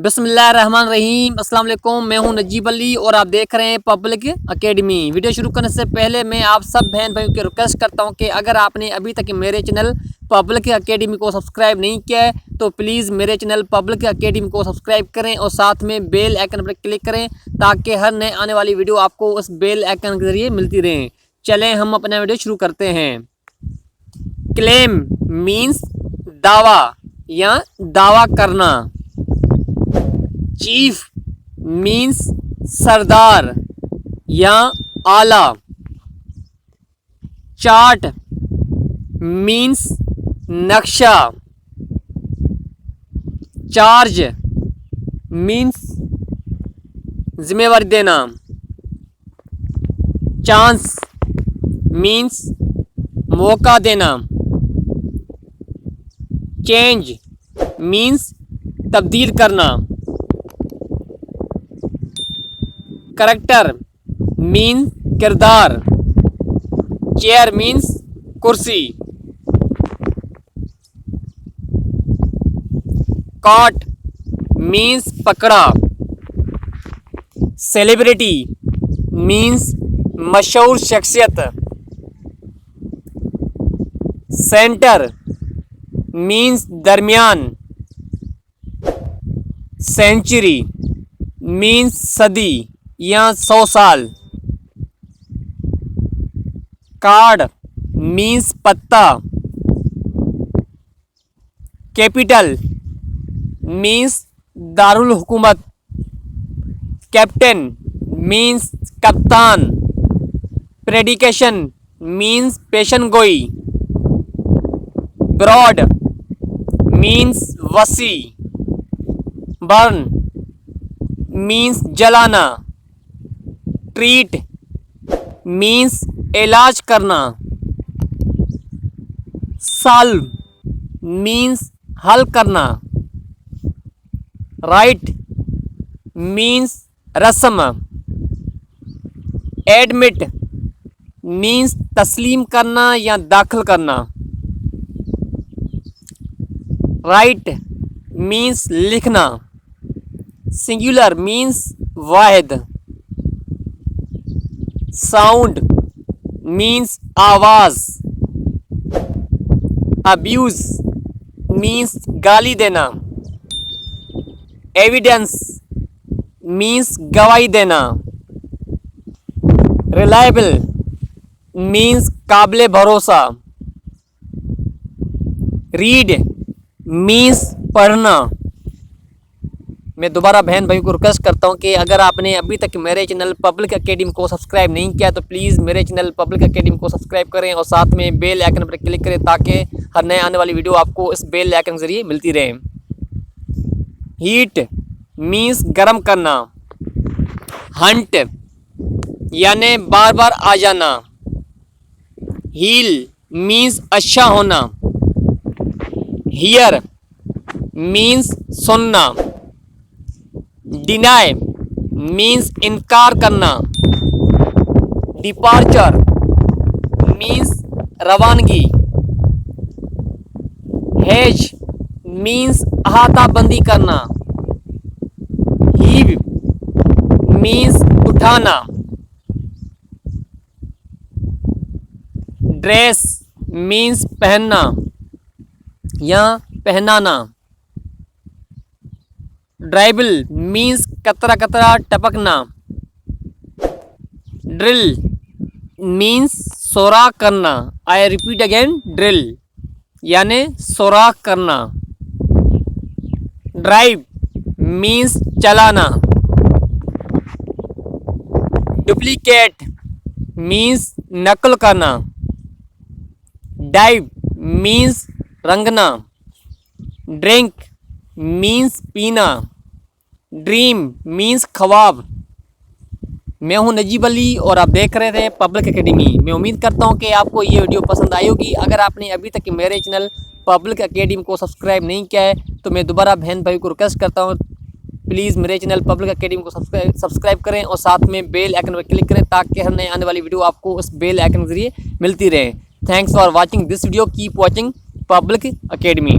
बिस्मिल्लाहिर्रहमानिर्रहीम। अस्सलाम वालेकुम। मैं हूं नजीब अली और आप देख रहे हैं पब्लिक एकेडमी। वीडियो शुरू करने से पहले मैं आप सब बहन भाइयों की रिक्वेस्ट करता हूं कि अगर आपने अभी तक मेरे चैनल पब्लिक एकेडमी को सब्सक्राइब नहीं किया है तो प्लीज़ मेरे चैनल पब्लिक एकेडमी को सब्सक्राइब करें और साथ में बेल आइकन पर क्लिक करें ताकि हर नए आने वाली वीडियो आपको उस बेल आइकन के ज़रिए मिलती रहें। चलें हम अपना वीडियो शुरू करते हैं। क्लेम मीन्स दावा या दावा करना। चीफ मीन्स सरदार या आला। चार्ट मीन्स नक्शा। चार्ज मीन्स जिम्मेवारी देना। चांस मीन्स मौका देना। चेंज मीन्स तब्दील करना। करैक्टर मीन्स किरदार। चेयर मीन्स कुर्सी। कॉट मीन्स पकड़ा। सेलिब्रिटी मीन्स मशहूर शख्सियत। सेंटर मीन्स दरमियान। सेंचुरी मीन्स सदी या 100 साल। कार्ड मीन्स पत्ता। कैपिटल मीन्स दारुल हुकूमत। कैप्टन मीन्स कप्तान। प्रेडिकेशन मीन्स पेशन गोई। ब्रॉड मीन्स वसी। बर्न मीन्स जलाना। ट्रीट मीन्स इलाज करना। सॉल्व मीन्स हल करना। राइट मीन्स रस्म। एडमिट मीन्स तस्लीम करना या दाखिल करना। राइट मीन्स लिखना। सिंगुलर मीन्स वाहिद। साउंड मीन्स आवाज। अब्यूज मीन्स गाली देना। एविडेंस मीन्स गवाही देना। रिलायबल मीन्स काबिल भरोसा। रीड मीन्स पढ़ना। मैं दोबारा बहन भाई को रिक्वेस्ट करता हूं कि अगर आपने अभी तक मेरे चैनल पब्लिक एकेडमी को सब्सक्राइब नहीं किया तो प्लीज़ मेरे चैनल पब्लिक एकेडमी को सब्सक्राइब करें और साथ में बेल आइकन पर क्लिक करें ताकि हर नए आने वाली वीडियो आपको इस बेल आइकन के जरिए मिलती रहे। हीट मीन्स गर्म करना। हंट यानी बार बार आ जाना। हील मीन्स अच्छा होना। हियर मीन्स सुनना। डिनाई मीन्स इनकार करना। डिपार्चर मीन्स रवानगी। हेज मीन्स अहाता बंदी करना। हीव मीन्स उठाना। ड्रेस मीन्स पहनना या पहनाना। ड्राइबल मीन्स कतरा कतरा टपकना। ड्रिल मीन्स सोराख करना। आई रिपीट अगेन ड्रिल यानी सोराख करना। ड्राइव मीन्स चलाना। डुप्लीकेट मीन्स नकल करना। डाइव मीन्स रंगना। ड्रिंक मीन्स पीना। ड्रीम मीन्स ख्वाब। मैं हूं नजीब अली और आप देख रहे थे पब्लिक एकेडमी। मैं उम्मीद करता हूं कि आपको ये वीडियो पसंद आई होगी। अगर आपने अभी तक मेरे चैनल पब्लिक एकेडमी को सब्सक्राइब नहीं किया है तो मैं दोबारा बहन भाई को रिक्वेस्ट करता हूं प्लीज़ मेरे चैनल पब्लिक एकेडमी को सब्सक्राइब करें और साथ में बेल आइकन पर क्लिक करें ताकि हर नए आने वाली वीडियो आपको उस बेल आइकन के जरिए मिलती रहे। Thanks for watching this video. Keep watching public academy.